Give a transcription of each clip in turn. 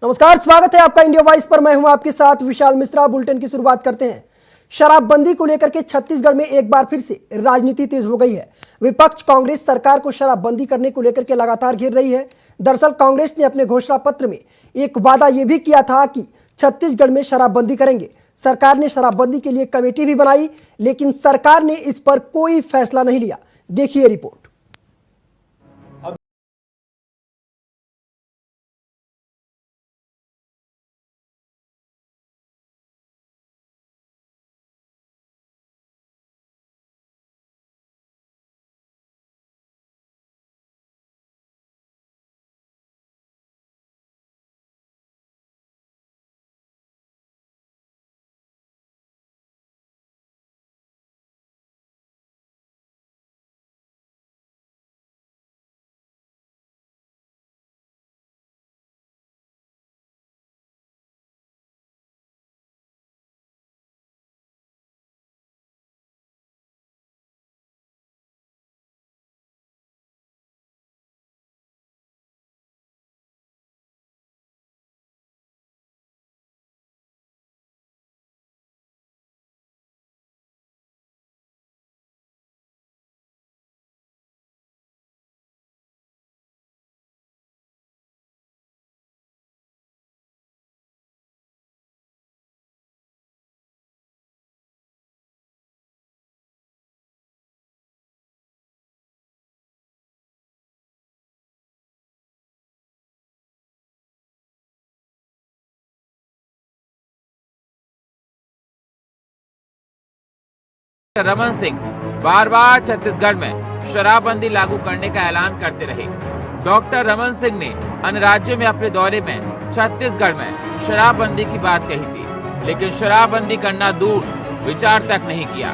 नमस्कार, स्वागत है आपका इंडिया वॉइस पर। मैं हूं आपके साथ विशाल मिश्रा। बुलेटिन की शुरुआत करते हैं। शराबबंदी को लेकर के छत्तीसगढ़ में एक बार फिर से राजनीति तेज हो गई है। विपक्ष कांग्रेस सरकार को शराबबंदी करने को लेकर के लगातार घेर रही है। दरअसल कांग्रेस ने अपने घोषणा पत्र में एक वादा यह भी किया था कि छत्तीसगढ़ में शराबबंदी करेंगे। सरकार ने शराबबंदी के लिए कमेटी भी बनाई, लेकिन सरकार ने इस पर कोई फैसला नहीं लिया। देखिए रिपोर्ट। रमन सिंह बार बार छत्तीसगढ़ में शराबबंदी लागू करने का ऐलान करते रहे। डॉक्टर रमन सिंह ने अन्य राज्यों में अपने दौरे में छत्तीसगढ़ में शराबबंदी की बात कही थी, लेकिन शराबबंदी करना दूर विचार तक नहीं किया।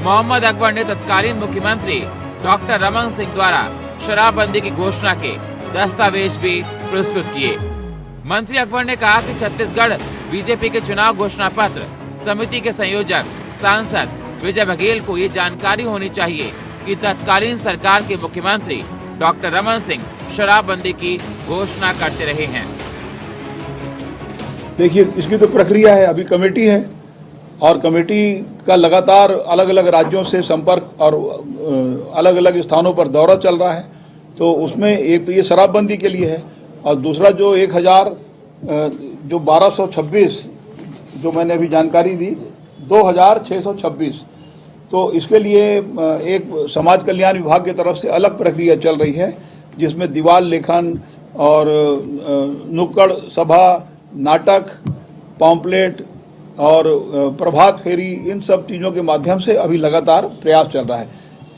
मोहम्मद अकबर ने तत्कालीन मुख्यमंत्री डॉक्टर रमन सिंह द्वारा शराबबंदी की घोषणा के दस्तावेज भी प्रस्तुत किए। मंत्री अकबर ने कहा कि छत्तीसगढ़ बीजेपी के चुनाव घोषणा पत्र समिति के संयोजक सांसद विजय बघेल को ये जानकारी होनी चाहिए कि तत्कालीन सरकार के मुख्यमंत्री डॉक्टर रमन सिंह शराबबंदी की घोषणा करते रहे हैं। देखिए, इसकी तो प्रक्रिया है, अभी कमेटी है और कमेटी का लगातार अलग अलग राज्यों से संपर्क और अलग अलग स्थानों पर दौरा चल रहा है। तो उसमें एक तो ये शराबबंदी के लिए है और दूसरा जो 1226 जो मैंने अभी जानकारी दी 2626, तो इसके लिए एक समाज कल्याण विभाग की तरफ से अलग प्रक्रिया चल रही है, जिसमें दीवार लेखन और नुक्कड़ सभा, नाटक, पॉम्पलेट और प्रभात फेरी, इन सब चीज़ों के माध्यम से अभी लगातार प्रयास चल रहा है।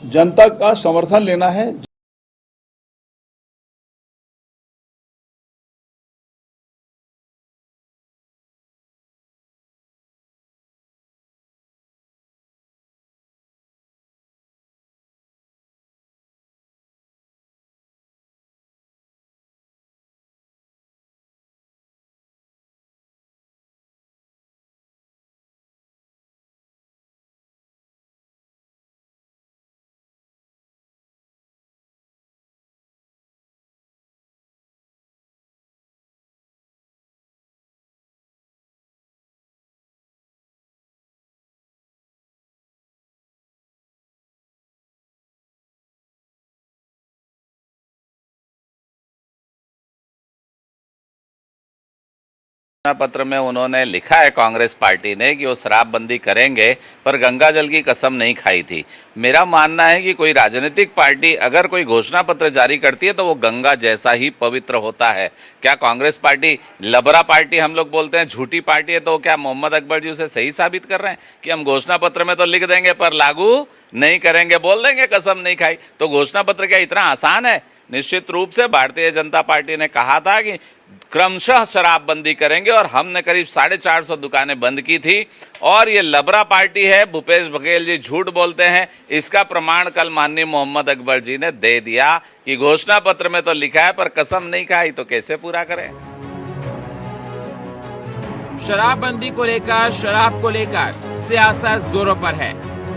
जनता का समर्थन लेना है। पत्र में उन्होंने लिखा है कांग्रेस पार्टी ने कि वो शराबबंदी करेंगे, पर गंगा जल की कसम नहीं खाई थी। मेरा मानना है कि कोई राजनीतिक पार्टी अगर कोई घोषणा पत्र जारी करती है तो वो गंगा जैसा ही पवित्र होता है। क्या कांग्रेस पार्टी लबरा पार्टी हम लोग बोलते हैं, झूठी पार्टी है, तो क्या मोहम्मद अकबर जी उसे सही साबित कर रहे हैं कि हम घोषणा पत्र में तो लिख देंगे पर लागू नहीं करेंगे, बोल देंगे कसम नहीं खाई। तो घोषणा पत्र क्या इतना आसान है? निश्चित रूप से भारतीय जनता पार्टी ने कहा था कि क्रमशः शराबबंदी करेंगे और हमने करीब 450 दुकानें बंद की थी। और ये लबरा पार्टी है, भूपेश बघेल जी झूठ बोलते हैं। इसका प्रमाण कल माननीय मोहम्मद अकबर जी ने दे दिया कि घोषणा पत्र में तो लिखा है पर कसम नहीं खाई, तो कैसे पूरा करें? शराबबंदी को लेकर, शराब को लेकर सियासत जोरों पर है।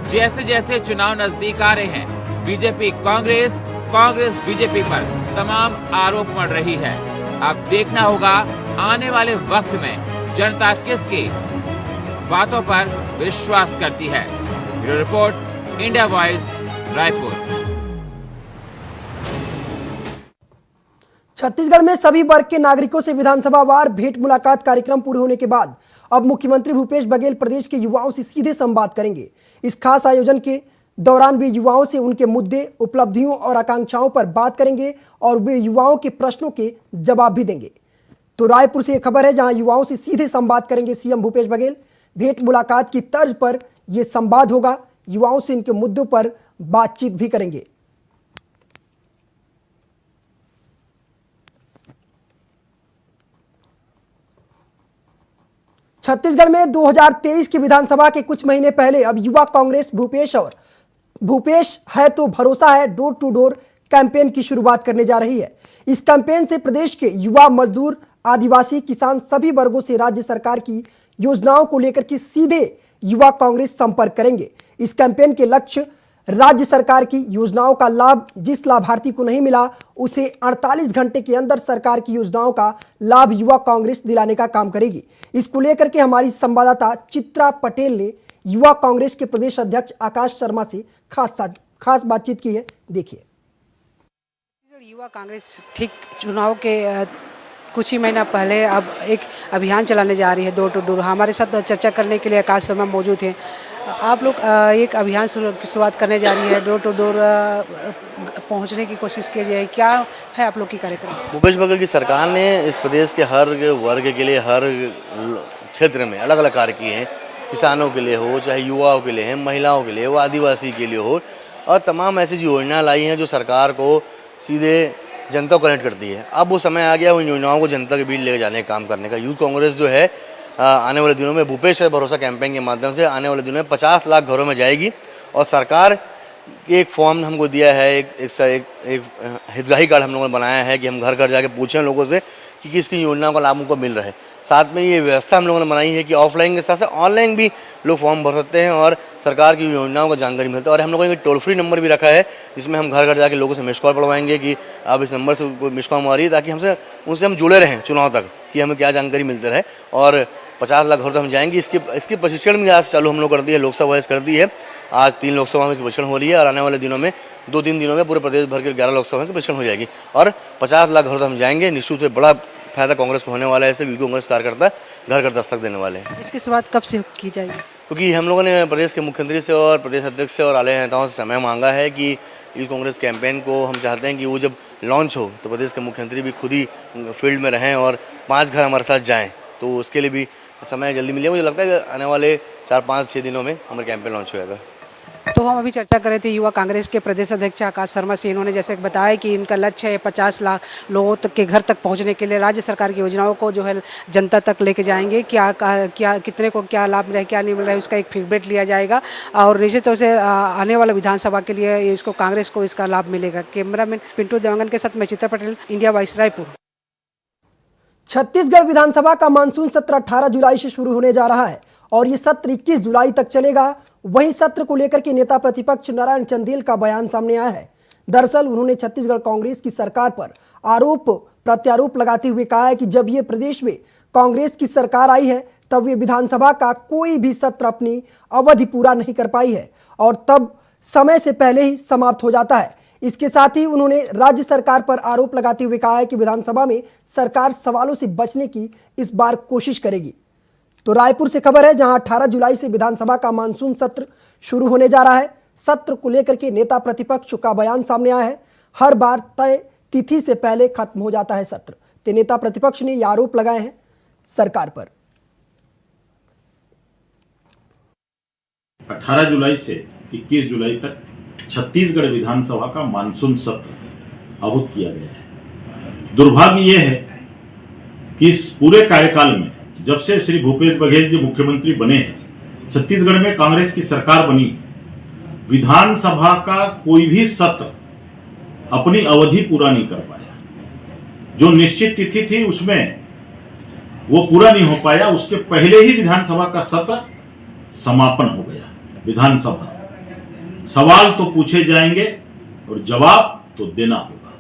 जैसे जैसे चुनाव नजदीक आ रहे हैं, बीजेपी कांग्रेस बीजेपी पर तमाम आरोप मढ़ रही है। अब देखना होगा आने वाले वक्त में जनता किसकी बातों पर विश्वास करती है। Bureau report, India voice, Raipur. Chhattisgarh में सभी वर्ग के नागरिकों से विधानसभा वार भेंट मुलाकात कार्यक्रम पूरे होने के बाद अब मुख्यमंत्री भूपेश बघेल प्रदेश के युवाओं से सीधे संवाद करेंगे। इस खास आयोजन के दौरान वे युवाओं से उनके मुद्दे, उपलब्धियों और आकांक्षाओं पर बात करेंगे और वे युवाओं के प्रश्नों के जवाब भी देंगे। तो रायपुर से एक खबर है जहां युवाओं से सीधे संवाद करेंगे सीएम भूपेश बघेल। भेंट मुलाकात की तर्ज पर यह संवाद होगा। युवाओं से इनके मुद्दों पर बातचीत भी करेंगे। छत्तीसगढ़ में 2023 की विधानसभा के कुछ महीने पहले अब युवा कांग्रेस भूपेश है तो भरोसा है डोर टू डोर कैंपेन की शुरुआत करने जा रही है। इस कैंपेन से प्रदेश के युवा, मजदूर, आदिवासी, किसान सभी वर्गों से राज्य सरकार की योजनाओं को लेकर के सीधे युवा कांग्रेस संपर्क करेंगे। इस कैंपेन के लक्ष्य राज्य सरकार की योजनाओं का लाभ जिस लाभार्थी को नहीं मिला उसे 48 घंटे के अंदर सरकार की योजनाओं का लाभ युवा कांग्रेस दिलाने का काम करेगी। इसको लेकर के हमारी संवाददाता चित्रा पटेल ने युवा कांग्रेस के प्रदेश अध्यक्ष आकाश शर्मा से खास बातचीत की है। देखिए। युवा कांग्रेस ठीक चुनाव के कुछ ही महीना पहले अब एक अभियान चलाने जा रही है डोर टू डोर। हमारे साथ चर्चा करने के लिए आकाश शर्मा मौजूद हैं। आप लोग एक अभियान की शुरुआत करने जा रही है, डोर टू डोर पहुंचने की कोशिश की जाए, क्या है आप लोग की कार्यक्रम? भूपेश बघेल की सरकार ने इस प्रदेश के हर वर्ग के लिए, हर क्षेत्र में अलग अलग कार्य किए हैं। किसानों के लिए हो, चाहे युवाओं के लिए है, महिलाओं के लिए हो, आदिवासी के लिए हो, और तमाम ऐसी योजना लाई हैं जो सरकार को सीधे जनता को कनेक्ट करती है। अब वो समय आ गया उन योजनाओं को जनता के बीच लेकर जाने का काम करने का। यूथ कांग्रेस जो है आने वाले दिनों में भूपेश है भरोसा कैंपेन के माध्यम से आने वाले दिनों में 50 लाख घरों में जाएगी और सरकार एक फॉर्म हमको दिया है, एक हितग्राही कार्ड हम लोगों ने बनाया है कि हम घर घर जाके पूछें लोगों से कि किसकी योजनाओं का लाभ उनको मिल रहा है। साथ में ये व्यवस्था हम लोगों ने बनाई है कि ऑफलाइन के साथ साथ ऑनलाइन भी लोग फॉर्म भर सकते हैं और सरकार की योजनाओं का जानकारी मिलता है। और हम लोगों ने टोल फ्री नंबर भी रखा है जिसमें हम घर घर जाके लोगों से मिस कॉल पढ़वाएंगे कि आप इस नंबर से कोई मिस कॉल मारिए, ताकि उनसे हम जुड़े रहें चुनाव तक कि हमें क्या जानकारी मिलती रहे। और 50 लाख घर तक हम जाएंगे। इसकी प्रशिक्षण भी आज चालू हम लोग कर दी है, लोकसभा वाइज कर दी है। आज 3 लोकसभा में प्रशिक्षण हो रही है और आने वाले दिनों में 2-3 दिनों में पूरे प्रदेश भर के 11 लोकसभा में प्रशिक्षण हो जाएगी और 50 लाख घर तक हम जाएंगे। निश्चित से बड़ा फायदा कांग्रेस को होने वाला है। ऐसे कांग्रेस कार्यकर्ता घर घर दस्तक देने वाले हैं। इसकी शुरुआत कब से की जाएगी? क्योंकि हम लोगों ने प्रदेश के मुख्यमंत्री से और प्रदेश अध्यक्ष से और आले नेताओं से समय मांगा है कि यूथ कांग्रेस कैंपेन को हम चाहते हैं कि वो जब लॉन्च हो तो प्रदेश के मुख्यमंत्री भी खुद ही फील्ड में रहें और 5 घर हमारे साथ जाएँ, तो उसके लिए भी समय जल्दी मिले। मुझे लगता है कि आने वाले 4-5-6 दिनों में हमारा कैंपेन लॉन्च हो जाएगा। तो हम अभी चर्चा कर रहे थे युवा कांग्रेस के प्रदेश अध्यक्ष आकाश शर्मा से। इन्होंने जैसे बताया कि इनका लक्ष्य है 50 लाख लोगों तक के घर तक पहुंचने के लिए राज्य सरकार की योजनाओं को जो है जनता तक लेके जाएंगे। क्या कितने को क्या लाभ मिल रहा है, क्या नहीं मिल रहा है, उसका एक फीडबैक लिया जाएगा और निश्चित तौर से आने वाला विधानसभा के लिए इसको कांग्रेस को इसका लाभ मिलेगा। कैमरामैन पिंटू देवांगन के साथ मैं चित्रा पटेल, इंडिया वॉइस, रायपुर। छत्तीसगढ़ विधानसभा का मानसून सत्र 18 जुलाई से शुरू होने जा रहा है और ये सत्र 21 जुलाई तक चलेगा। वहीं सत्र को लेकर के नेता प्रतिपक्ष नारायण चंदेल का बयान सामने आया है। दरअसल उन्होंने छत्तीसगढ़ कांग्रेस की सरकार पर आरोप प्रत्यारोप लगाते हुए कहा है कि जब ये प्रदेश में कांग्रेस की सरकार आई है तब ये विधानसभा का कोई भी सत्र अपनी अवधि पूरा नहीं कर पाई है और तब समय से पहले ही समाप्त हो जाता है। इसके साथ ही उन्होंने राज्य सरकार पर आरोप लगाते हुए कहा है कि विधानसभा में सरकार सवालों से बचने की इस बार कोशिश करेगी। तो रायपुर से खबर है जहां 18 जुलाई से विधानसभा का मानसून सत्र शुरू होने जा रहा है। सत्र को लेकर के नेता प्रतिपक्ष का बयान सामने आया है। हर बार तय तिथि से पहले खत्म हो जाता है सत्र। तो नेता प्रतिपक्ष ने ये आरोप लगाए हैं सरकार पर। 18 जुलाई से 21 जुलाई तक छत्तीसगढ़ विधानसभा का मानसून सत्र आहूत किया गया है। दुर्भाग्य यह है कि इस पूरे कार्यकाल में जब से श्री भूपेश बघेल जी मुख्यमंत्री बने हैं, छत्तीसगढ़ में कांग्रेस की सरकार बनी, विधानसभा का कोई भी सत्र अपनी अवधि पूरा नहीं कर पाया। जो निश्चित तिथि थी उसमें वो पूरा नहीं हो पाया। उसके पहले ही विधानसभा का सत्र समापन हो गया। विधानसभा सवाल तो पूछे जाएंगे और जवाब तो देना होगा।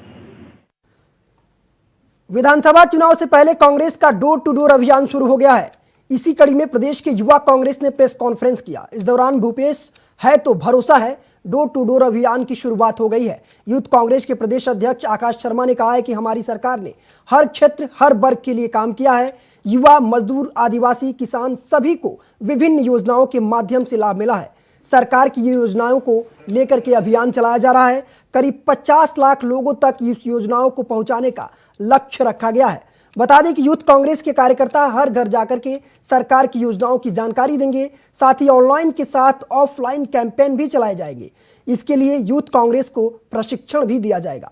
विधानसभा चुनाव से पहले कांग्रेस का डोर टू डोर अभियान शुरू हो गया है। इसी कड़ी में प्रदेश के युवा कांग्रेस ने प्रेस कॉन्फ्रेंस किया। इस दौरान भूपेश है तो भरोसा है डोर टू डोर अभियान की शुरुआत हो गई है। यूथ कांग्रेस के प्रदेश अध्यक्ष आकाश शर्मा ने कहा है कि हमारी सरकार ने हर क्षेत्र हर वर्ग के लिए काम किया है। युवा, मजदूर, आदिवासी, किसान सभी को विभिन्न योजनाओं के माध्यम से लाभ मिला है। सरकार की ये योजनाओं को लेकर के अभियान चलाया जा रहा है। करीब 50 लाख लोगों तक इस योजनाओं को पहुंचाने का लक्ष्य रखा गया है। बता दें कि यूथ कांग्रेस के कार्यकर्ता हर घर जाकर के सरकार की योजनाओं की जानकारी देंगे। साथ ही ऑनलाइन के साथ ऑफलाइन कैंपेन भी चलाए जाएंगे। इसके लिए यूथ कांग्रेस को प्रशिक्षण भी दिया जाएगा।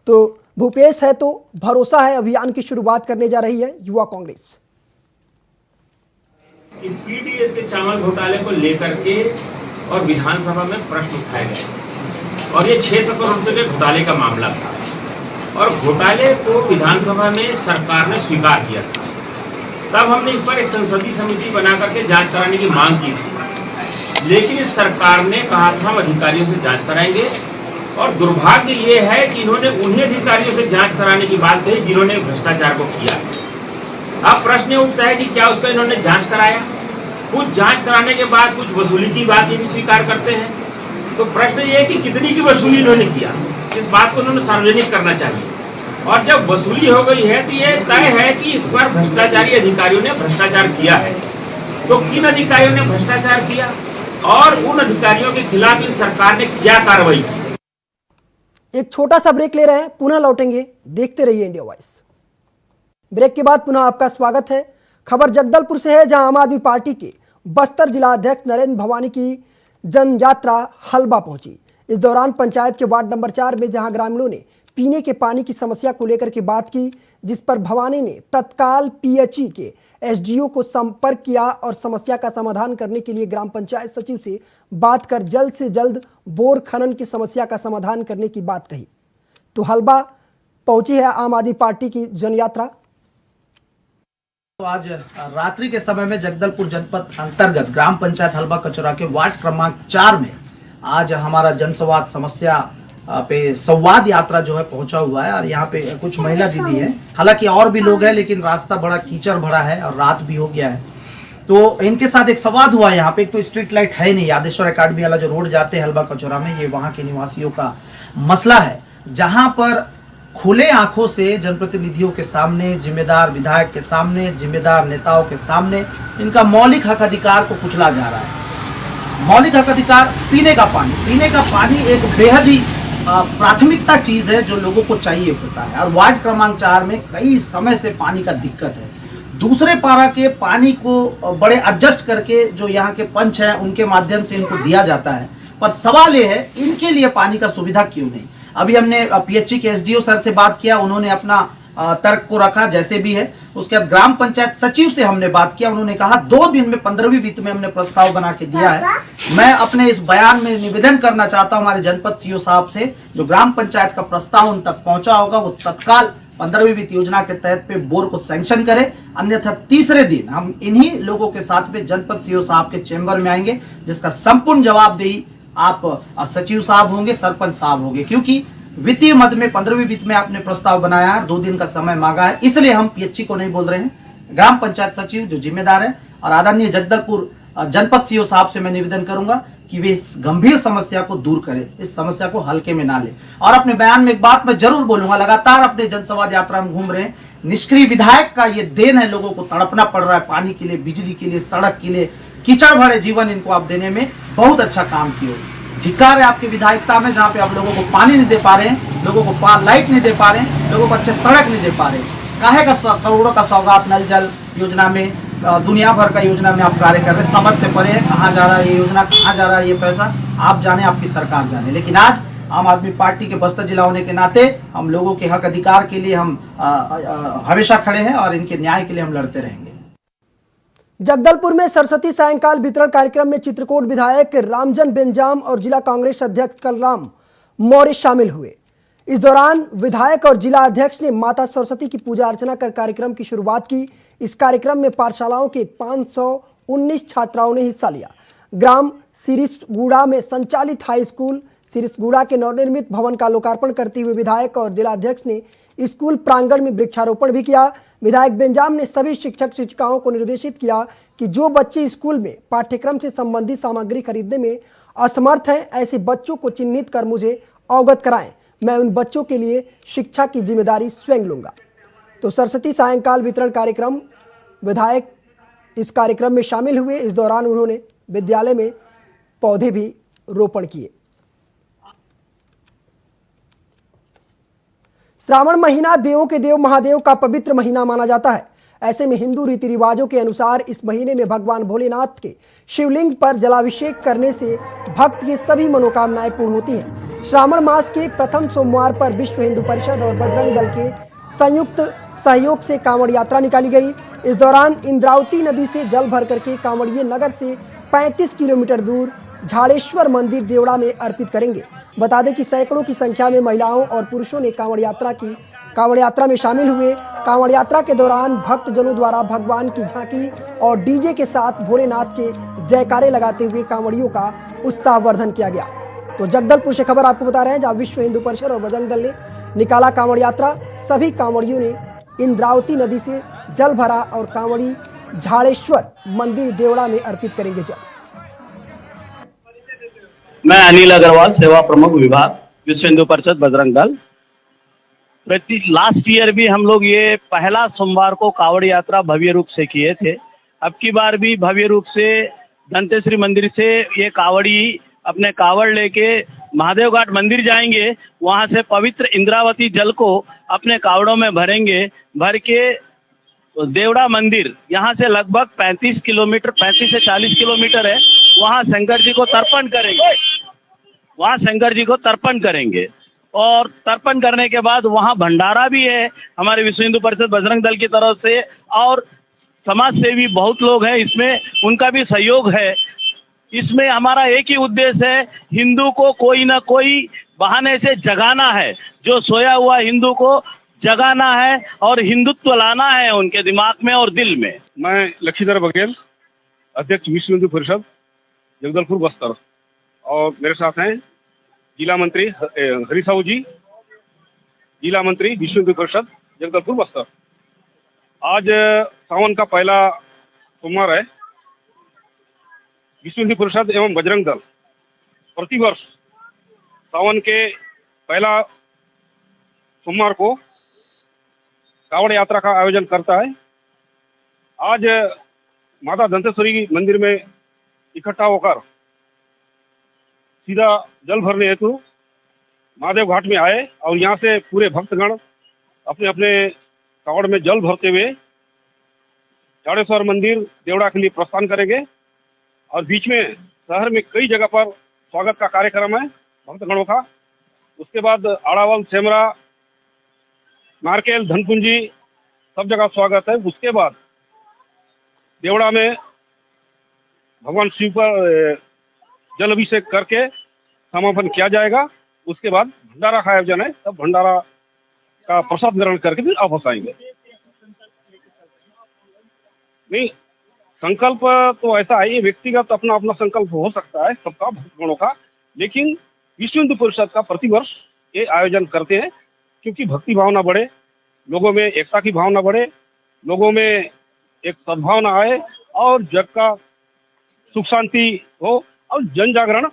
तो भूपेश है तो भरोसा है अभियान की शुरुआत करने जा रही है युवा कांग्रेस। कि पीडीएस के चावल घोटाले को लेकर के और विधानसभा में प्रश्न उठाए गए और ये 600 करोड़ रुपए के घोटाले का मामला था और घोटाले को विधानसभा में सरकार ने स्वीकार किया था। तब हमने इस पर एक संसदीय समिति बना करके जांच कराने की मांग की थी, लेकिन इस सरकार ने कहा था हम अधिकारियों से जांच कराएंगे और दुर्भाग्य ये है कि इन्होंने उन्हीं अधिकारियों से जांच कराने की बात कही जिन्होंने भ्रष्टाचार को किया। अब प्रश्न उठता है कि क्या उसका इन्होंने जांच कराया? कुछ जांच कराने के बाद कुछ वसूली की बात ये भी स्वीकार करते हैं। तो प्रश्न ये है कि कितनी की वसूली इन्होंने किया, इस बात को उन्होंने सार्वजनिक करना चाहिए। और जब वसूली हो गई है तो ये तय है कि इस पर भ्रष्टाचारी अधिकारियों ने भ्रष्टाचार किया है। तो किन अधिकारियों ने भ्रष्टाचार किया और उन अधिकारियों के खिलाफ इस सरकार ने क्या कार्रवाई की? एक छोटा सा ब्रेक ले रहे हैं, पुनः लौटेंगे। देखते रहिए इंडिया वॉइस। ब्रेक के बाद पुनः आपका स्वागत है। खबर जगदलपुर से है, जहां आम आदमी पार्टी के बस्तर जिला अध्यक्ष नरेंद्र भवानी की जन यात्रा हलबा पहुंची। इस दौरान पंचायत के वार्ड नंबर 4 में जहां ग्रामीणों ने पीने के पानी की समस्या को लेकर के बात की, जिस पर भवानी ने तत्काल पीएचई के एसडीओ को संपर्क किया और समस्या का समाधान करने के लिए ग्राम पंचायत सचिव से बात कर जल्द से जल्द बोर खनन की समस्या का समाधान करने की बात कही। तो हलबा पहुंची है आम आदमी पार्टी की जन यात्रा। तो आज रात्रि के समय में जगदलपुर जनपद अंतर्गत ग्राम पंचायत हलबा कचौरा के वार्ड क्रमांक 4 में आज हमारा जनसंवाद समस्या पे संवाद यात्रा जो है पहुंचा हुआ है। और यहाँ पे कुछ महिला दीदी है, हालांकि और भी लोग हैं, लेकिन रास्ता बड़ा कीचड़ भरा है और रात भी हो गया है। तो इनके साथ एक संवाद हुआ है। यहाँ पे एक तो स्ट्रीट लाइट है नहीं, यादेश्वर अकादमी वाला जो रोड जाते हैं हलबा कचौरा में, ये वहाँ के निवासियों का मसला है, जहाँ पर खुले आंखों से जनप्रतिनिधियों के सामने, जिम्मेदार विधायक के सामने, जिम्मेदार नेताओं के सामने इनका मौलिक हक अधिकार को कुचला जा रहा है। मौलिक हक अधिकार पीने का पानी एक बेहद ही प्राथमिकता चीज है जो लोगों को चाहिए होता है। और वार्ड क्रमांक 4 में कई समय से पानी का दिक्कत है। दूसरे पारा के पानी को बड़े एडजस्ट करके जो यहाँ के पंच हैं उनके माध्यम से इनको दिया जाता है, पर सवाल ये है इनके लिए पानी का सुविधा क्यों नहीं। अभी हमने पीएचई के एसडीओ सर से बात किया, उन्होंने अपना तर्क को रखा जैसे भी है। उसके बाद ग्राम पंचायत सचिव से हमने बात किया, उन्होंने कहा 2 दिन में 15वीं वित्त में हमने प्रस्ताव बना के दिया है। मैं अपने इस बयान में निवेदन करना चाहता हूं हमारे जनपद सीओ साहब से, जो ग्राम पंचायत का प्रस्ताव उन तक पहुंचा होगा वो तत्काल 15वीं वित्त योजना के तहत पे बोर को सैंक्शन करे। अन्यथा तीसरे दिन हम इन्हीं लोगों के साथ में जनपद सीओ साहब के चेंबर में आएंगे, जिसका संपूर्ण जवाबदेही आप सचिव साहब होंगे, सरपंच साहब होंगे, क्योंकि वित्तीय मद में 15वीं वित्त में आपने प्रस्ताव बनाया है, 2 दिन का समय मांगा है, इसलिए हम पीएचई को नहीं बोल रहे हैं। ग्राम पंचायत सचिव जो जिम्मेदार है और आदरणीय जगदलपुर जनपद सीओ साहब से मैं निवेदन करूंगा कि वे इस गंभीर समस्या को दूर करें, इस समस्या को हल्के में ना ले। और अपने बयान में एक बात मैं जरूर बोलूंगा, लगातार अपने जनसंवाद यात्रा में घूम रहे हैं, निष्क्रिय विधायक का ये देन है, लोगों को तड़पना पड़ रहा है पानी के लिए, बिजली के लिए, सड़क के लिए, कीचड़ भरे जीवन इनको आप देने में बहुत अच्छा काम किए। धिक्कार है आपकी विधायकता में, जहाँ पे आप लोगों को पानी नहीं दे पा रहे हैं, लोगों को लाइट नहीं दे पा रहे हैं, लोगों को अच्छे सड़क नहीं दे पा रहे हैं। काहे का करोड़ों का सौगात नल जल योजना में, दुनिया भर का योजना में आप कार्य कर रहे हैं, समझ से परे है कहाँ जा रहा है ये योजना, कहाँ जा रहा है ये पैसा, आप जाने, आपकी सरकार जाने। लेकिन आज आम आदमी पार्टी के बस्तर जिला होने के नाते हम लोगों के हक अधिकार के लिए हम हमेशा खड़े हैं और इनके न्याय के लिए हम लड़ते रहेंगे। जगदलपुर में सरस्वती सायंकाल वितरण कार्यक्रम में चित्रकूट विधायक रामजन बेंजाम और जिला कांग्रेस अध्यक्ष कलराम मौर्य शामिल हुए। इस दौरान विधायक और जिला अध्यक्ष ने माता सरस्वती की पूजा अर्चना कर कार्यक्रम की शुरुआत की। इस कार्यक्रम में पाठशालाओं के 519 छात्राओं ने हिस्सा लिया। ग्राम सिरिसगुड़ा में संचालित हाई स्कूल सिरसगुड़ा के नवनिर्मित भवन का लोकार्पण करते हुए विधायक और जिलाध्यक्ष ने स्कूल प्रांगण में वृक्षारोपण भी किया। विधायक बेंजाम ने सभी शिक्षक शिक्षिकाओं को निर्देशित किया कि जो बच्चे स्कूल में पाठ्यक्रम से संबंधित सामग्री खरीदने में असमर्थ हैं, ऐसे बच्चों को चिन्हित कर मुझे अवगत कराएं। मैं उन बच्चों के लिए शिक्षा की जिम्मेदारी स्वयं लूंगा। तो सरस्वती सायंकाल वितरण कार्यक्रम, विधायक इस कार्यक्रम में शामिल हुए। इस दौरान उन्होंने विद्यालय में पौधे भी रोपण किए। श्रावण महीना देवों के देव महादेव का पवित्र महीना माना जाता है। ऐसे में हिंदू रीति रिवाजों के अनुसार इस महीने में भगवान भोलेनाथ के शिवलिंग पर जलाभिषेक करने से भक्त की सभी मनोकामनाएं पूर्ण होती हैं। श्रावण मास के प्रथम सोमवार पर विश्व हिंदू परिषद और बजरंग दल के संयुक्त सहयोग से कांवड़ यात्रा निकाली गई। इस दौरान इंद्रावती नदी से जल भर करके कांवड़िये नगर से 35 किलोमीटर दूर झाड़ेश्वर मंदिर देवड़ा में अर्पित करेंगे। बता दें कि सैकड़ों की संख्या में महिलाओं और पुरुषों ने कांवड़ यात्रा में शामिल हुए। कांवड़ यात्रा के दौरान भक्तजनों द्वारा भगवान की झांकी और डीजे के साथ भोलेनाथ के जयकारे लगाते हुए कांवड़ियों का उत्साहवर्धन किया गया। तो जगदलपुर से खबर आपको बता रहे हैं, जहां विश्व हिंदू परिषद और बजरंग दल ने निकाला कांवड़ यात्रा। सभी कांवड़ियों ने इंद्रावती नदी से जल भरा और कांवड़ी झाड़ेश्वर मंदिर देवड़ा में अर्पित करेंगे जल। मैं अनिल अग्रवाल, सेवा प्रमुख विभाग, विश्व हिंदू परिषद बजरंग दल। लास्ट ईयर भी हम लोग ये पहला सोमवार को कावड़ यात्रा भव्य रूप से किए थे। अब की बार भी भव्य रूप से दंतेश्वरी मंदिर से ये कावड़ी अपने कावड़ लेके महादेव घाट मंदिर जाएंगे। वहाँ से पवित्र इंद्रावती जल को अपने कावड़ों में भरेंगे। भर के देवड़ा मंदिर यहाँ से लगभग 35 से 40 किलोमीटर है। वहाँ शंकर जी को तर्पण करेंगे और तर्पण करने के बाद वहाँ भंडारा भी है हमारे विश्व हिंदू परिषद बजरंग दल की तरफ से, और समाज सेवी बहुत लोग हैं इसमें, उनका भी सहयोग है। इसमें हमारा एक ही उद्देश्य है, हिंदू को कोई ना कोई बहाने से जगाना है। जो सोया हुआ हिंदू को जगाना है और हिंदुत्व लाना है उनके दिमाग में और दिल में। मैं लक्ष्मीधर बघेल, अध्यक्ष विश्व हिंदू परिषद जगदलपुर बस्तर, और मेरे साथ हैं जिला मंत्री हरी साहू जी, जिला मंत्री विश्व हिंदू परिषद जगदलपुर बस्तर। आज सावन का पहला सोमवार है। विश्व हिंदू परिषद एवं बजरंग दल प्रतिवर्ष सावन के पहला सोमवार को कावड़ यात्रा का आयोजन करता है। आज माता दंतेश्वरी मंदिर में इकट्ठा होकर सीधा जल भरने हेतु महादेव घाट में आए और यहाँ से पूरे भक्तगण अपने अपने कावड़ में जल भरते हुए झाड़ेश्वर मंदिर देवड़ा के लिए प्रस्थान करेंगे। और बीच में शहर में कई जगह पर स्वागत का कार्यक्रम है भक्तगणों का। उसके बाद आड़ावल, सेमरा, नारकेल, धनपुंजी सब जगह स्वागत है। उसके बाद देवड़ा में भगवान शिव पर जल अभिषेक करके समापन किया जाएगा। उसके बाद भंडारा का आयोजन है, तब भंडारा का प्रसाद ग्रहण करके फिर वापस आएंगे। नहीं, संकल्प तो ऐसा है, ये व्यक्तिगत अपना अपना संकल्प हो सकता है सबका, भक्तगणों का, लेकिन विश्व हिंदू परिषद का प्रतिवर्ष ये आयोजन करते हैं क्योंकि भक्ति भावना बढ़े, लोगों में एकता की भावना बढ़े, लोगों में एक सद्भावना आए और जग का सुख शांति हो और जन जागरण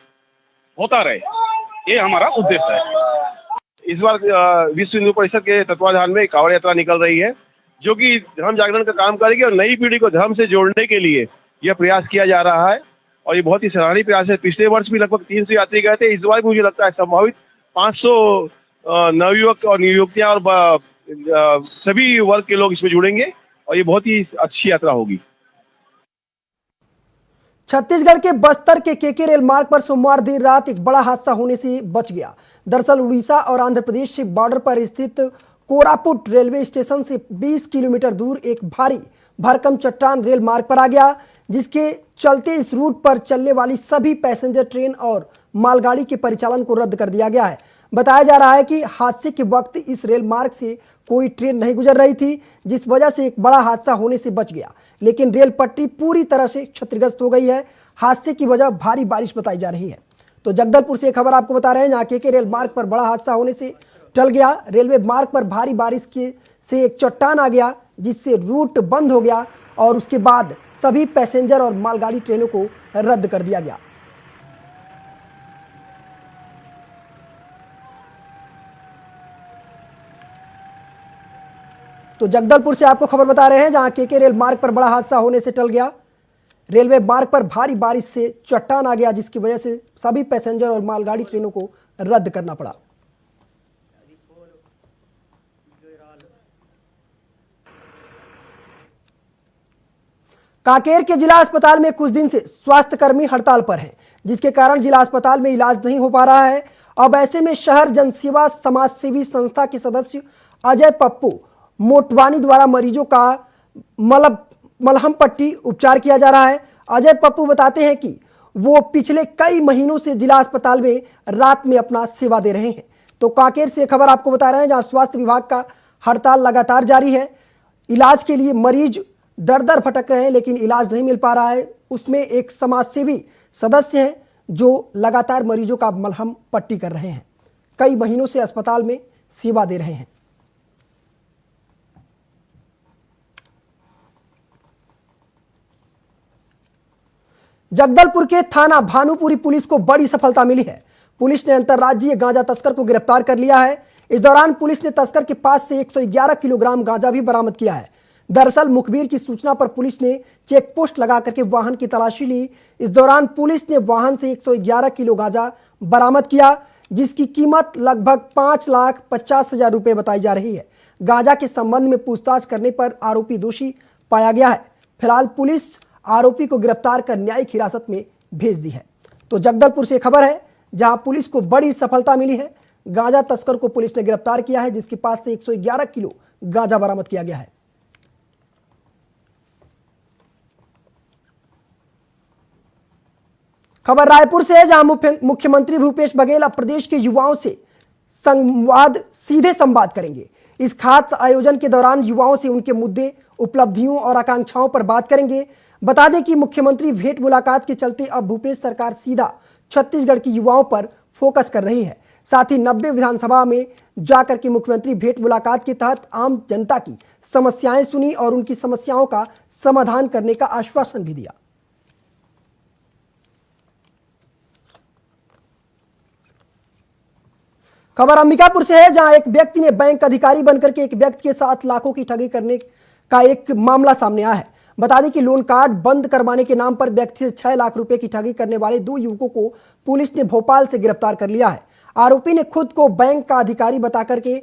होता रहे, ये हमारा उद्देश्य है। इस बार विश्व हिंदू परिषद के तत्वाधान में कावड़ यात्रा निकल रही है, जो कि धर्म जागरण का काम करेगी और नई पीढ़ी को धर्म से जोड़ने के लिए यह प्रयास किया जा रहा है और ये बहुत ही सराहनीय प्रयास है। पिछले वर्ष भी लगभग 300 यात्री गए थे। इस बार भी मुझे लगता है संभावित 500 नवयुवक और युवतियां और सभी वर्ग के लोग इसमें जुड़ेंगे और ये बहुत ही अच्छी यात्रा होगी। छत्तीसगढ़ के बस्तर के केके रेल मार्ग पर सोमवार देर रात एक बड़ा हादसा होने से बच गया। दरअसल उड़ीसा और आंध्र प्रदेश से बॉर्डर पर स्थित कोरापुट रेलवे स्टेशन से 20 किलोमीटर दूर एक भारी भरकम चट्टान रेल मार्ग पर आ गया, जिसके चलते इस रूट पर चलने वाली सभी पैसेंजर ट्रेन और मालगाड़ी के परिचालन को रद्द कर दिया गया है। बताया जा रहा है कि हादसे के वक्त इस रेल मार्ग से कोई ट्रेन नहीं गुजर रही थी, जिस वजह से एक बड़ा हादसा होने से बच गया, लेकिन रेल पटरी पूरी तरह से क्षतिग्रस्त हो गई है। हादसे की वजह भारी बारिश बताई जा रही है। तो जगदलपुर से एक खबर आपको बता रहे हैं, जहां केके रेल मार्ग पर बड़ा हादसा होने से टल गया। रेलवे मार्ग पर भारी बारिश से एक चट्टान आ गया, जिससे रूट बंद हो गया और उसके बाद सभी पैसेंजर और मालगाड़ी ट्रेनों को रद्द कर दिया गया। तो जगदलपुर से आपको खबर बता रहे हैं, जहां केके रेल मार्ग पर बड़ा हादसा होने से टल गया। रेलवे मार्ग पर भारी बारिश से चट्टान आ गया, जिसकी वजह से सभी पैसेंजर और मालगाड़ी ट्रेनों को रद्द करना पड़ा। कांकेर के जिला अस्पताल में कुछ दिन से स्वास्थ्यकर्मी हड़ताल पर हैं, जिसके कारण जिला अस्पताल में इलाज नहीं हो पा रहा है। अब ऐसे में शहर जनसेवा समाज सेवी संस्था के सदस्य अजय पप्पू मोटवानी द्वारा मरीजों का मलहम पट्टी उपचार किया जा रहा है। अजय पप्पू बताते हैं कि वो पिछले कई महीनों से जिला अस्पताल में रात में अपना सेवा दे रहे हैं। तो कांकेर से खबर आपको बता रहे हैं, जहां स्वास्थ्य विभाग का हड़ताल लगातार जारी है। इलाज के लिए मरीज दर दर भटक रहे हैं, लेकिन इलाज नहीं मिल पा रहा है। उसमें एक समाजसेवी सदस्य हैं जो लगातार मरीजों का मलहम पट्टी कर रहे हैं, कई महीनों से अस्पताल में सेवा दे रहे हैं। जगदलपुर के थाना भानुपुरी पुलिस को बड़ी सफलता मिली है। पुलिस ने अंतर्राज्यीय गांजा तस्कर को गिरफ्तार कर लिया है। इस दौरान पुलिस ने तस्कर के पास से 111 किलोग्राम गांजा भी बरामद किया है। दरअसल मुखबिर की सूचना पर पुलिस ने चेक पोस्ट लगा करके वाहन की तलाशी ली। इस दौरान पुलिस ने वाहन से 111 किलो गांजा बरामद किया, जिसकी कीमत लगभग 5,50,000 रुपए बताई जा रही है। गांजा के संबंध में पूछताछ करने पर आरोपी दोषी पाया गया है। फिलहाल पुलिस आरोपी को गिरफ्तार कर न्यायिक हिरासत में भेज दी है। तो जगदलपुर से खबर है, जहां पुलिस को बड़ी सफलता मिली है। गांजा तस्कर को पुलिस ने गिरफ्तार किया है, जिसके पास से 111 किलो गांजा बरामद किया गया है। खबर रायपुर से है, जहां मुख्यमंत्री भूपेश बघेल अब प्रदेश के युवाओं से सीधे संवाद करेंगे। इस खास आयोजन के दौरान युवाओं से उनके मुद्दे, उपलब्धियों और आकांक्षाओं पर बात करेंगे। बता दें कि मुख्यमंत्री भेंट मुलाकात के चलते अब भूपेश सरकार सीधा छत्तीसगढ़ के युवाओं पर फोकस कर रही है। साथ ही 90 विधानसभा में जाकर के मुख्यमंत्री भेंट मुलाकात के तहत आम जनता की समस्याएं सुनी और उनकी समस्याओं का समाधान करने का आश्वासन भी दिया। खबर अंबिकापुर से है, जहां एक व्यक्ति ने बैंक अधिकारी बनकर के एक व्यक्ति के साथ लाखों की ठगी करने का एक मामला सामने आया है। बता दें कि लोन कार्ड बंद करवाने के नाम पर व्यक्ति से 6 लाख रुपए की ठगी करने वाले 2 युवकों को पुलिस ने भोपाल से गिरफ्तार कर लिया है। आरोपी ने खुद को बैंक का अधिकारी बता करके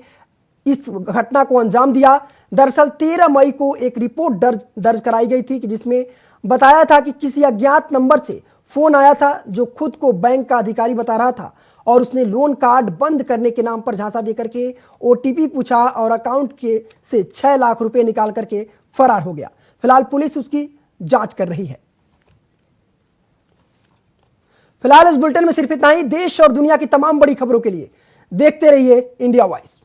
इस घटना को अंजाम दिया। दरअसल 13 मई को एक रिपोर्ट दर्ज कराई गई थी, कि जिसमें बताया था कि किसी अज्ञात नंबर से फोन आया था, जो खुद को बैंक का अधिकारी बता रहा था, और उसने लोन कार्ड बंद करने के नाम पर झांसा देकर के OTP पूछा और अकाउंट के से 6 लाख रुपए निकाल करके फरार हो गया। फिलहाल पुलिस उसकी जांच कर रही है। फिलहाल इस बुलेटिन में सिर्फ इतना ही। देश और दुनिया की तमाम बड़ी खबरों के लिए देखते रहिए इंडिया वॉइस।